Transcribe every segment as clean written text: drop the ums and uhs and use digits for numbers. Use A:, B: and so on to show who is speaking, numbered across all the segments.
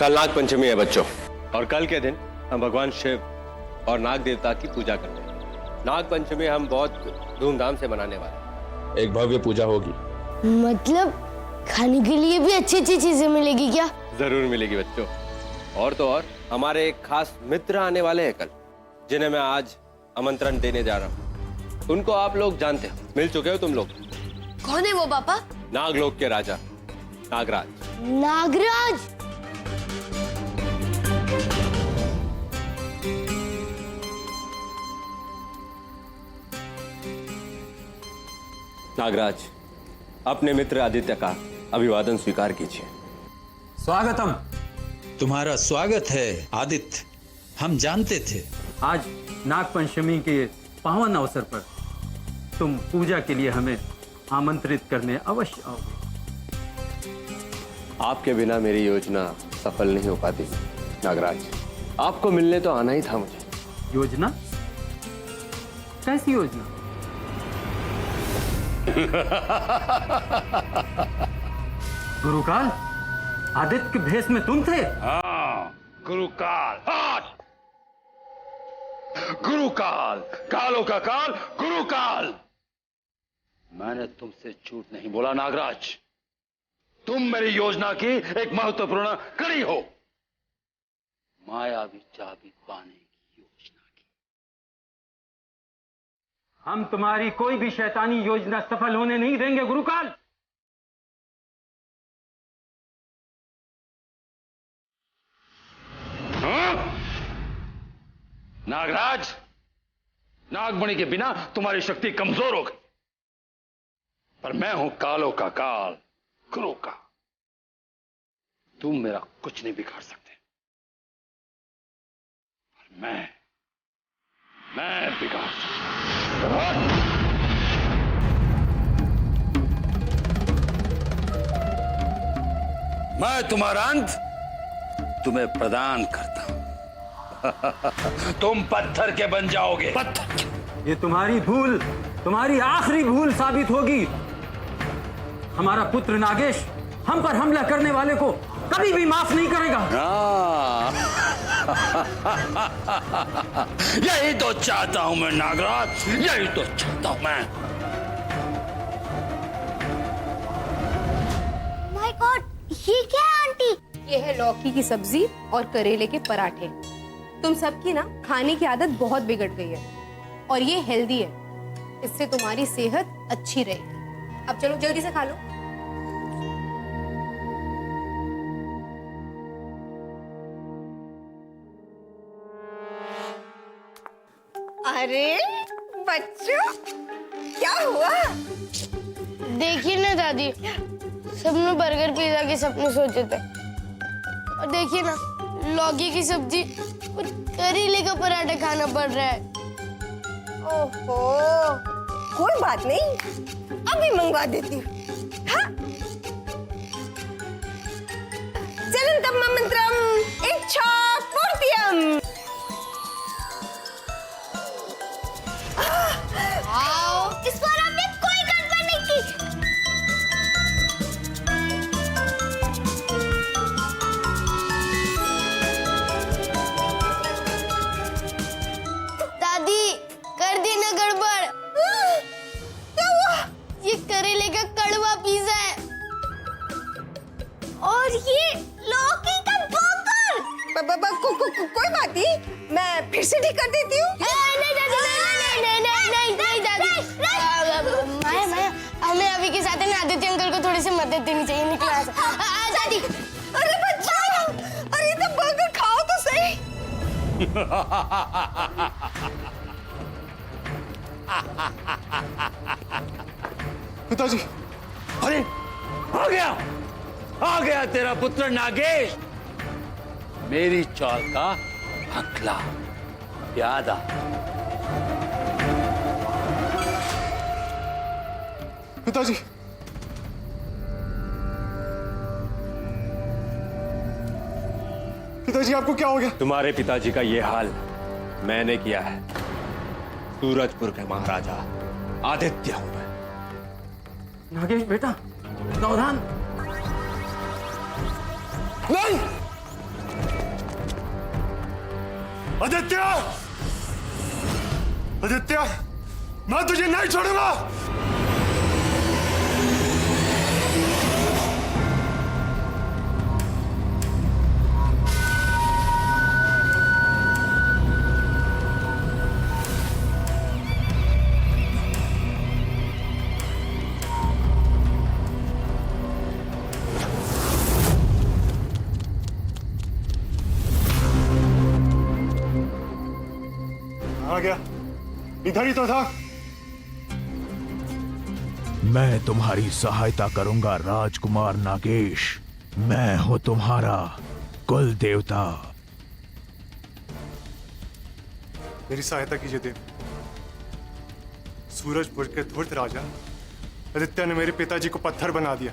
A: कल नाग पंचमी है बच्चों, और कल के दिन हम भगवान शिव और नाग देवता की पूजा करते हैं। नाग पंचमी हम बहुत धूमधाम से मनाने वाले हैं।
B: एक भव्य पूजा होगी।
C: मतलब खाने के लिए भी अच्छी अच्छी चीजें मिलेगी क्या?
A: जरूर मिलेगी बच्चों। और तो और हमारे एक खास मित्र आने वाले हैं कल, जिन्हें मैं आज आमंत्रण देने जा रहा हूँ। उनको आप लोग जानते हो, मिल चुके हो तुम लोग।
C: कौन है वो पापा?
A: नागलोक के राजा नागराज।
C: नागराज?
A: नागराज, अपने मित्र आदित्य का अभिवादन स्वीकार कीजिए।
D: स्वागतम।
E: तुम्हारा स्वागत है आदित्य, हम जानते थे।
D: आज नाग पंचमी के पावन अवसर पर तुम पूजा के लिए हमें आमंत्रित करने अवश्य आओगे।
A: आपके बिना मेरी योजना सफल नहीं हो पाती नागराज। आपको मिलने तो आना ही था मुझे।
D: योजना? कैसी योजना? गुरुकाल, आदित्य के भेष में तुम थे?
F: हाँ, गुरुकाल। गुरुकाल, कालों का काल, गुरुकाल। मैंने तुमसे झूठ नहीं बोला नागराज। तुम मेरी योजना की एक महत्वपूर्ण कड़ी हो। मायावी चाबी पाने की योजना की।
D: हम तुम्हारी कोई भी शैतानी योजना सफल होने नहीं देंगे गुरुकाल।
F: नागराज, नागमणि के बिना तुम्हारी शक्ति कमजोर हो गई, पर मैं हूं कालों का काल, गुरु का। तुम मेरा कुछ नहीं बिगाड़ सकते, पर मैं बिगाड़ सकता। मैं तुम्हारा अंत तुम्हें प्रदान करता हूं। तुम पत्थर के बन जाओगे। पत्थर।
D: ये तुम्हारी भूल, तुम्हारी आखिरी भूल साबित होगी। हमारा पुत्र नागेश हम पर हमला करने वाले को कभी भी माफ नहीं करेगा।
F: यही तो चाहता हूं मैं नागराज, यही तो चाहता हूं मैं।
C: माय गॉड, ये क्या है आंटी?
G: ये है लौकी की सब्जी और करेले के पराठे। तुम सबकी ना खाने की आदत बहुत बिगड़ गई है और ये हेल्दी है, इससे तुम्हारी सेहत अच्छी रहेगी। अब चलो जल्दी से खा लो।
H: अरे बच्चों, क्या हुआ?
C: देखिए ना दादी, सबने बर्गर पिज्जा के सपने सोचे थे, और देखिए ना लौकी की सब्जी और करेले का पराठा खाना पड़ रहा है।
H: ओहो, कोई बात नहीं, अभी मंगवा देती हूँ। हाँ? चलंतम मंत्रम इच्छा पूर्तियम।
C: इस बार आपने कोई गड़बड़ नहीं की। दादी, कर दी ना गड़बड़।
H: क्या हुआ?
C: ये करेले का कड़वा पिज्जा है और ये लौकी का बर्गर।
H: कोई बात नहीं, मैं फिर से ठीक कर देती हूँ।
C: नहीं दादी, नहीं दादी। माया, हमें अभी के साथ है ना आदित्य अंकल को थोड़ी सी मदद देनी चाहिए। निकला दादी।
H: अरे बच्चों, अरे तो बर्गर खाओ तो सही।
B: पिताजी,
F: अरे आ गया तेरा पुत्र नागेश, मेरी चाल का अगला प्यादा।
B: पिताजी, पिताजी आपको क्या हो गया?
A: तुम्हारे पिताजी का ये हाल मैंने किया है। सूरजपुर के महाराजा आदित्य हूं मैं।
D: नागेश बेटा, सावधान।
B: नहीं, आदित्य, आदित्य, मैं तुझे नहीं छोड़ूंगा। आ गया, इधर ही तो था।
I: मैं तुम्हारी सहायता करूंगा राजकुमार नागेश। मैं हूं तुम्हारा कुल देवता।
B: मेरी सहायता कीजिए देव। सूरजपुर के धूर्त राजा आदित्य ने मेरे पिताजी को पत्थर बना दिया।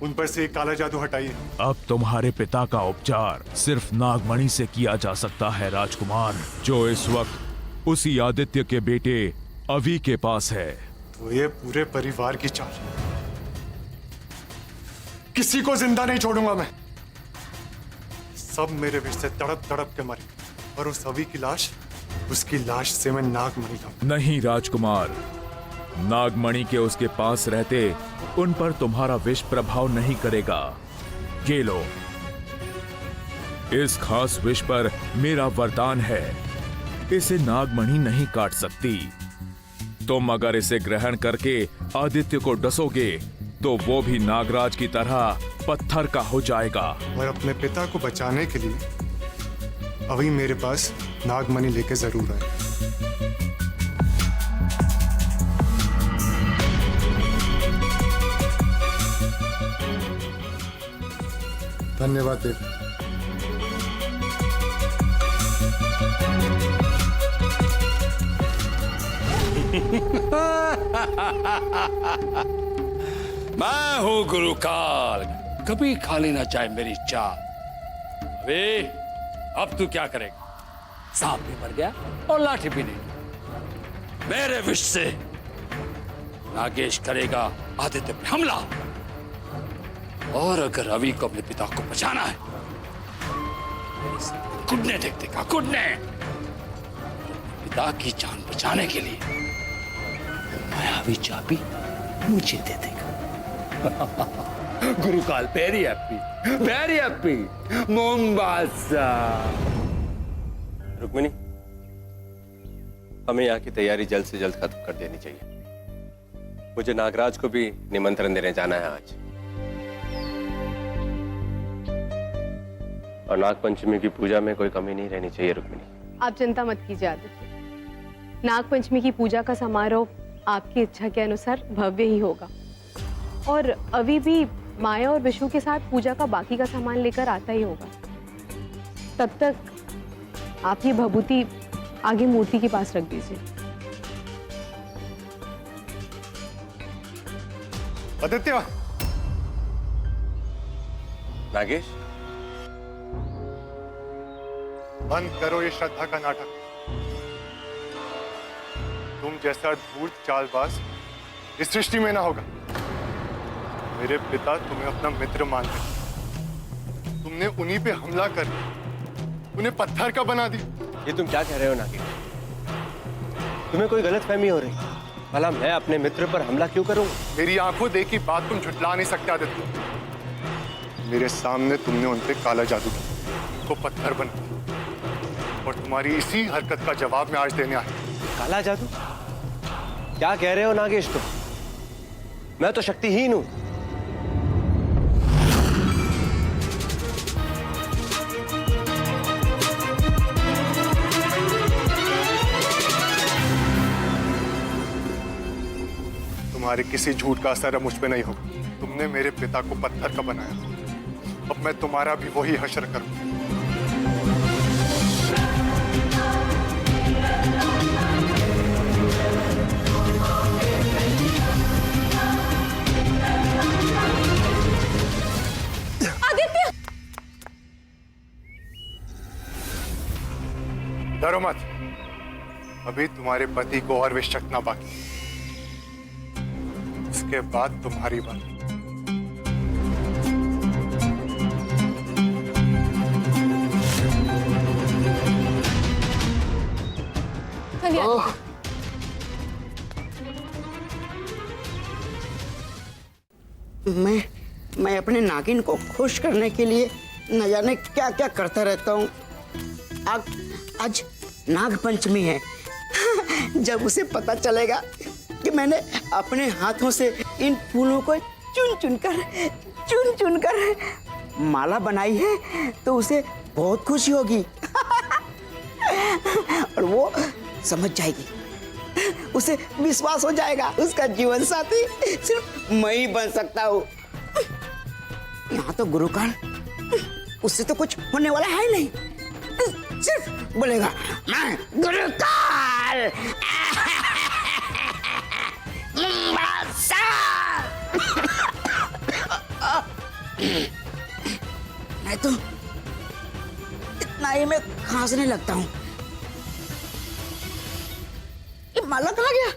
B: उन पर से एक काला जादू हटाइए।
I: अब तुम्हारे पिता का उपचार सिर्फ नागमणि से किया जा सकता है राजकुमार, जो इस वक्त उसी आदित्य के बेटे अवि के पास है।
B: तो ये पूरे परिवार की चाल। किसी को जिंदा नहीं छोड़ूंगा मैं। सब मेरे विष से तड़प तड़प के मरे, और उस अवि की लाश, उसकी लाश से मैं नागमणि लाऊं।
I: नहीं राजकुमार, नागमणि के उसके पास रहते उन पर तुम्हारा विष प्रभाव नहीं करेगा। ये लो, इस खास विष पर मेरा वरदान है। इसे नागमणि नहीं काट सकती। तुम अगर इसे ग्रहण करके आदित्य को डसोगे तो वो भी नागराज की तरह पत्थर का हो जाएगा।
B: और अपने पिता को बचाने के लिए अभी मेरे पास नागमणि लेके जरूर आए। धन्यवाद देव।
F: मैं हूं गुरु काल, कभी खाली ना जाए मेरी चाल। वे अब तू क्या करेगा? सांप भी मर गया और लाठी भी नहीं। मेरे विष से नागेश करेगा आदित्य पे हमला, और अगर रवि को अपने पिता को बचाना है, कुटने देख देगा, कुटने। पिता की जान बचाने के लिए मायावी चाबी मुझे दे देगा। गुरुकाल पेरी हैप्पी मोमबासा।
A: रुक्मिणी, हमें यहाँ की तैयारी जल्द से जल्द खत्म कर देनी चाहिए। मुझे नागराज को भी निमंत्रण देने जाना है आज, और नागपंचमी की पूजा में कोई कमी नहीं रहनी चाहिए। रुक्मिणी,
G: आप चिंता मत कीजिए आदित्य। नागपंचमी की पूजा का समारोह आपकी इच्छा के अनुसार भव्य ही होगा, और अभी भी माया और विशु के साथ पूजा का बाकी का सामान लेकर आता ही होगा। तब तक आप ये भभूति आगे मूर्ति के पास रख दीजिए।
B: आदित्य,
A: नागेश,
B: बंद करो ये श्रद्धा का नाटक। तुम जैसा धूर्त चालबाज इस सृष्टि में ना होगा। मेरे पिता तुम्हें अपना मित्र मानते हैं। तुमने उन्हीं पे हमला कर उन्हें पत्थर का बना दी।
A: ये तुम क्या कह रहे हो नागेश? तुम्हें कोई गलतफहमी हो रही है? भला मैं अपने मित्र पर हमला क्यों करूं?
B: मेरी आंखों देखी बात तुम झुठला नहीं सकते आदित्य। मेरे सामने तुमने उन पे काला जादू किया, तो पत्थर बना, और तुम्हारी इसी हरकत का जवाब मैं आज देने आया।
A: काला जादू? क्या कह रहे हो नागेश तुम? मैं तो शक्तिहीन हूं।
B: तुम्हारे किसी झूठ का असर अब मुझ पे नहीं होगा। तुमने मेरे पिता को पत्थर का बनाया, अब मैं तुम्हारा भी वही हश्र करूं।
H: आदित्य!
B: डरो मत, अभी तुम्हारे पति को और विष चखना बाकी, उसके बाद तुम्हारी बात।
J: मैं अपने नागिन को खुश करने के लिए न जाने क्या क्या करता रहता हूँ। आज नाग पंचमी है। जब उसे पता चलेगा कि मैंने अपने हाथों से इन फूलों को चुन चुन कर माला बनाई है तो उसे बहुत खुशी होगी। और वो समझ जाएगी, उसे विश्वास हो जाएगा उसका जीवन साथी सिर्फ मैं ही बन सकता हूँ। यहाँ तो गुरुकाल, उससे तो कुछ होने वाला है नहीं, सिर्फ बोलेगा मैं गुरुकाल। मैं तो इतना ही मैं खांसने लगता हूँ। ये माला कहाँ गया?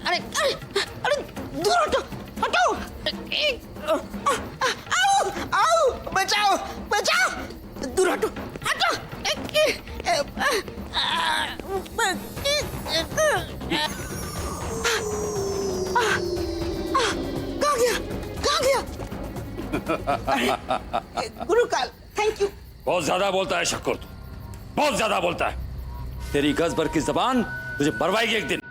J: अरे दूर हटो, हटो। आओ, बचाओ, दूर हटो, हटो। कहाँ गया? गुरुकाल, थैंक यू।
F: बहुत ज्यादा बोलता है शक्कर, तू बहुत ज्यादा बोलता है। तेरी गज भर की जबान तुझे बरवाएगी एक दिन।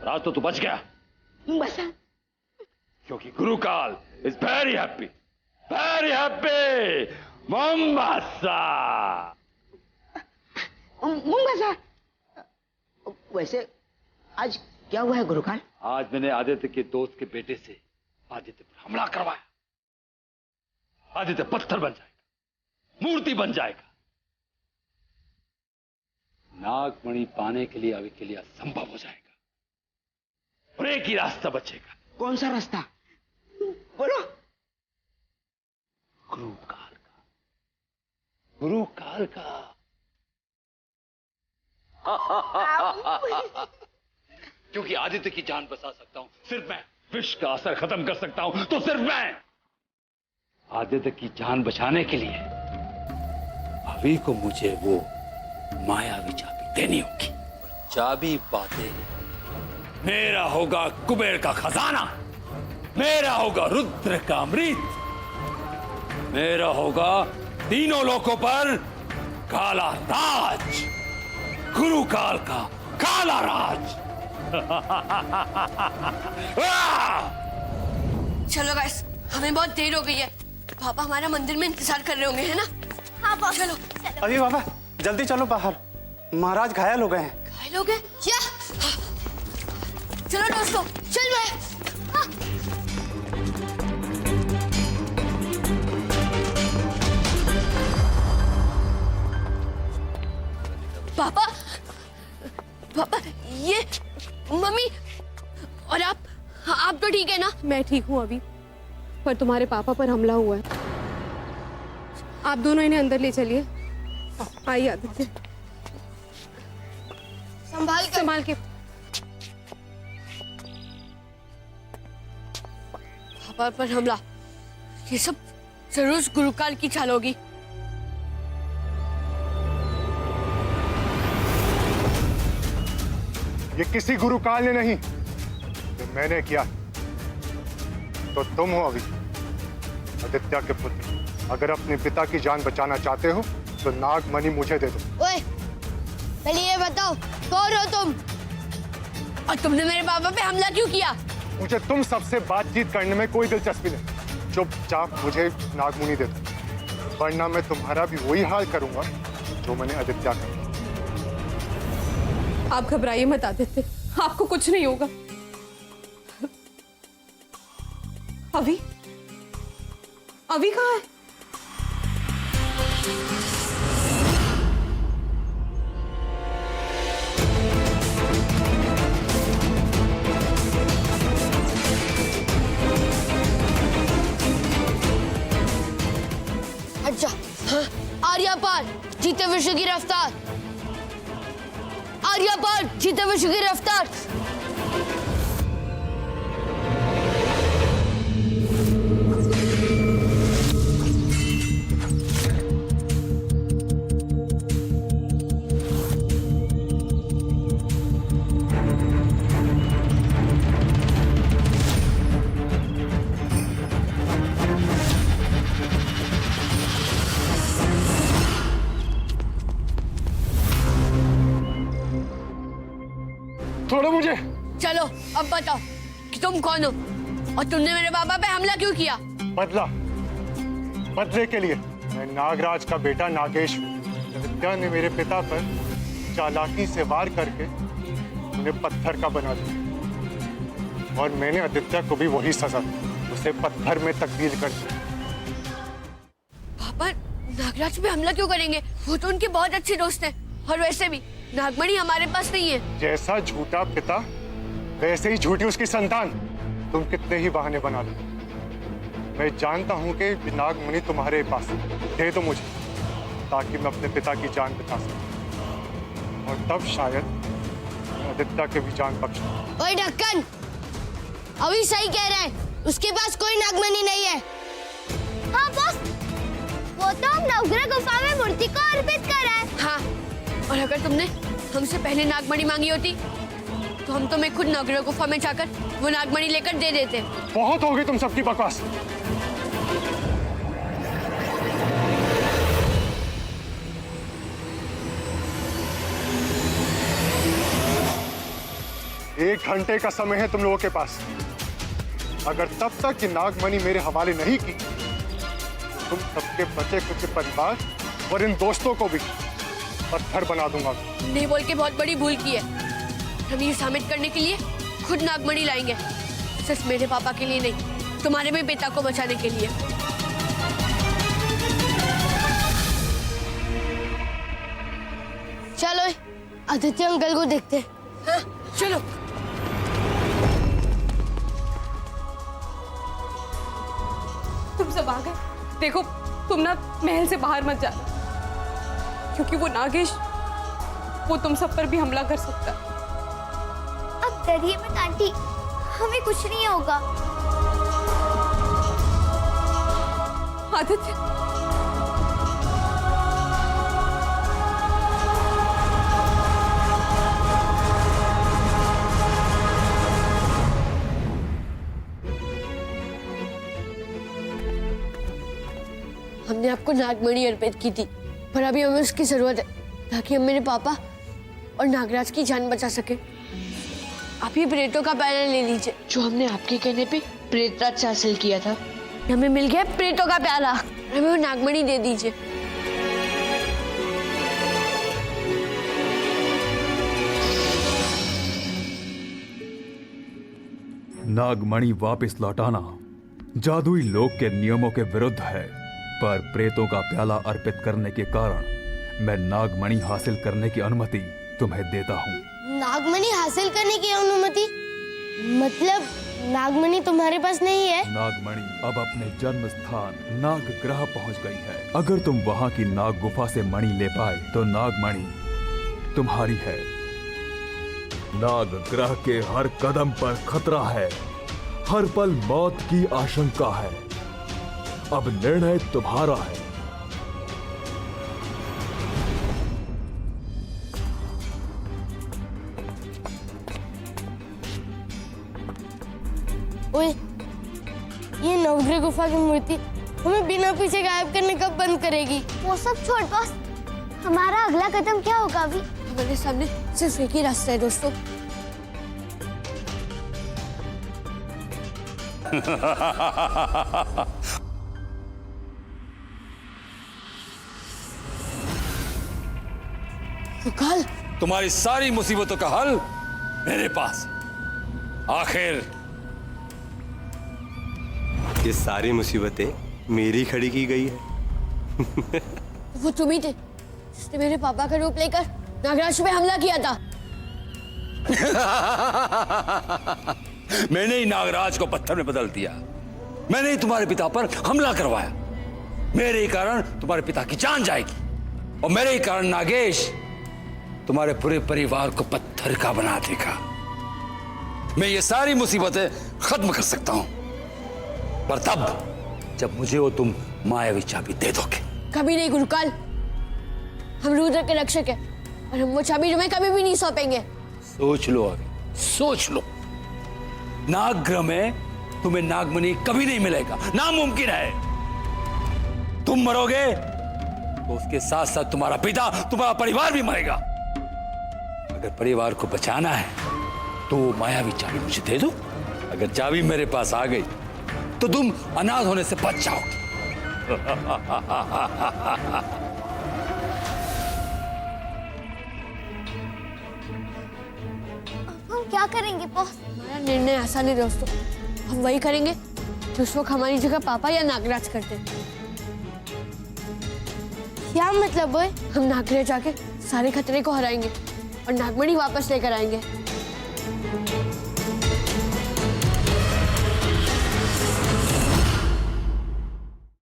F: आज तो तू बच गया,
J: बसा।
F: क्योंकि गुरुकाल इज वेरी हैप्पी मोम्बासा।
J: मुंबसा। वैसे आज क्या हुआ है गुरुकाल?
F: आज मैंने आदित्य के दोस्त के बेटे से आदित्य पर हमला करवाया। आदित्य पत्थर बन जाएगा, मूर्ति बन जाएगा। नागमणि पाने के लिए अभी के लिए असंभव हो जाएगा और एक ही रास्ता बचेगा।
J: कौन सा रास्ता? बोलो।
F: गुरुकाल का। क्योंकि आदित्य की जान बचा सकता हूं सिर्फ मैं, विष का असर खत्म कर सकता हूं तो सिर्फ मैं। आदित्य की जान बचाने के लिए अभी को मुझे वो मायावी चाबी देनी होगी। और चाबी पाते मेरा होगा कुबेर का खजाना, मेरा होगा रुद्र का अमृत, मेरा होगा तीनों लोकों पर काला राज, गुरुकाल का काला राज।
C: चलो गाइस, हमें बहुत देर हो गई है। पापा हमारा मंदिर में इंतजार कर रहे होंगे, है ना? हाँ पापा। चलो।
B: अभी बाबा जल्दी चलो बाहर, महाराज घायल हो गए हैं।
C: घायल हो गए? क्या? चलो दोस्तों, चल भाई। हाँ। पापा, ये मम्मी और आप तो ठीक है ना?
G: मैं ठीक हूँ अभी, पर तुम्हारे पापा पर हमला हुआ है। आप दोनों इन्हें अंदर ले चलिए। आइए आदित्य, संभाल के।
C: पापा पर हमला, ये सब जरूर गुरुकाल की चाल होगी।
B: ये किसी गुरुकाल ने नहीं, ये मैंने किया। तो तुम हो अभी आदित्य के पुत्र। अगर अपने पिता की जान बचाना चाहते हो तो नागमणि मुझे दे दो।
C: ओए, पहले ये बताओ कौन हो तुम और तुमने मेरे पापा पे हमला क्यों किया?
B: मुझे तुम सबसे बातचीत करने में कोई दिलचस्पी नहीं। चुपचाप मुझे नागमणि दे दो, वरना मैं तुम्हारा भी वही हाल करूंगा जो मैंने आदित्य का।
G: आप घबराइए मत आदित्य, आपको कुछ नहीं होगा। अभी कहाँ है?
C: अच्छा, हाँ। आर्या पार जीते विश्व की रफ्तार। आर्या पार जीते विश्व की रफ्तार। चलो अब बताओ कि तुम कौन हो और तुमने मेरे पापा पे हमला क्यों किया?
B: बदले के लिए। मैं नागराज का बेटा नागेश हूँ। आदित्य ने मेरे पिता पर चालाकी से वार करके उन्हें पत्थर का बना दिया और मैंने आदित्य को भी वही सजा दी, उसे पत्थर में तब्दील कर दिया।
C: पापा नागराज पे हमला क्यों करेंगे? वो तो उनके बहुत अच्छे दोस्त हैं और वैसे भी नागमणि हमारे पास नहीं है।
B: जैसा झूठा पिता वैसे ही झूठी उसकी संतान। तुम कितने ही बहाने बना लो, मैं जानता हूँ कि नागमणि तुम्हारे पास है। दे दो मुझे ताकि मैं अपने पिता की जान बचा सकूं और तब शायद आदित्य के भी जान बख्श दूं।
C: ओए ढक्कन, अभी सही कह रहा है, उसके पास कोई नागमणि नहीं है। हाँ बॉस, वो तो हम नवग्रह गुफा में मूर्ति को अर्पित कर रहा है। हाँ, और अगर तुमने हमसे पहले नागमणि मांगी होती तो हम तुम्हें खुद नवग्रह गुफा में जाकर वो नागमणि लेकर दे देते।
B: बहुत हो गई तुम सबकी बकवास। एक घंटे का समय है तुम लोगों के पास। अगर तब तक ये नागमणि मेरे हवाले नहीं की, तुम सबके बचे कुछ परिवार और इन दोस्तों को भी पत्थर बना दूंगा।
C: नहीं बोल के बहुत बड़ी भूल की है। हम ये साबित करने के लिए खुद नागमणि लाएंगे, सिर्फ मेरे पापा के लिए नहीं, तुम्हारे भी पिता को बचाने के लिए। चलो आदित्य अंकल को देखते हैं। हाँ, चलो।
G: तुम सब आ गए। देखो तुम ना महल से बाहर मत जाना, क्योंकि वो नागेश वो तुम सब पर भी हमला कर सकता है।
C: अब डरिए मत आंटी, हमें कुछ नहीं होगा।
G: आदित्य,
C: हमने आपको नागमणि अर्पित की थी, पर अभी हमें उसकी जरूरत है ताकि हम मेरे पापा और नागराज की जान बचा सके। आप ये प्रेतों का प्याला ले लीजिए, जो हमने आपके कहने पे प्रेतराज से हासिल किया था। हमें मिल गया प्रेतों का प्याला, हमें वो नागमणि दे दीजिए।
I: नागमणि वापस लौटाना जादुई लोक के नियमों के विरुद्ध है, पर प्रेतों का प्याला अर्पित करने के कारण मैं नागमणि हासिल करने की अनुमति तुम्हें देता हूँ।
C: नागमणि हासिल करने की अनुमति? मतलब नागमणि तुम्हारे पास नहीं है?
I: नागमणि अब अपने जन्म स्थान नाग ग्रह पहुँच गई है। अगर तुम वहाँ की नाग गुफा से मणि ले पाए तो नागमणि तुम्हारी है। नाग ग्रह के हर कदम पर खतरा है, हर पल मौत की आशंका है। अब निर्णय तुम्हारा है।
C: ओए, ये नवग्रह गुफा की मूर्ति हमें बिना पीछे गायब करने कब बंद करेगी?
K: वो सब छोड़ बॉस, हमारा अगला कदम क्या होगा अभी?
C: हमारे सामने सिर्फ एक ही रास्ता है दोस्तों।
F: कल तुम्हारी सारी मुसीबतों का हल मेरे पास। आखिर
A: ये सारी मुसीबतें मेरी खड़ी की गई है।
C: वो तुम ही थे जिसने मेरे पापा का रूप लेकर नागराज पे हमला किया था।
F: मैंने ही नागराज को पत्थर में बदल दिया। मैंने ही तुम्हारे पिता पर हमला करवाया। मेरे ही कारण तुम्हारे पिता की जान जाएगी और मेरे ही कारण नागेश तुम्हारे पूरे परिवार को पत्थर का बना देगा। मैं ये सारी मुसीबतें खत्म कर सकता हूं, पर तब जब मुझे वो तुम मायावी चाबी दे दोगे।
C: कभी नहीं गुरुकाल, हम रुद्र के रक्षक हैं और हम वो चाबी तुम्हें कभी भी नहीं सौंपेंगे।
F: सोच लो, अभी सोच लो। नागग्रह में तुम्हें नागमणि कभी नहीं मिलेगा, नामुमकिन है। तुम मरोगे तो उसके साथ साथ तुम्हारा पिता, तुम्हारा परिवार भी मरेगा। अगर परिवार को बचाना है तो वो मायावी चाबी मुझे दे दो। अगर चाबी मेरे पास आ गई तो तुम अनाथ होने से बच जाओगे।
K: हम क्या करेंगे बॉस?
C: हमारा निर्णय ऐसा नहीं दोस्तों, हम वही करेंगे जो उस वक्त हमारी जगह पापा या नागराज करते। क्या मतलब है? हम नागराज जाके सारे खतरे को हराएंगे और नागमणि वापस लेकर आएंगे।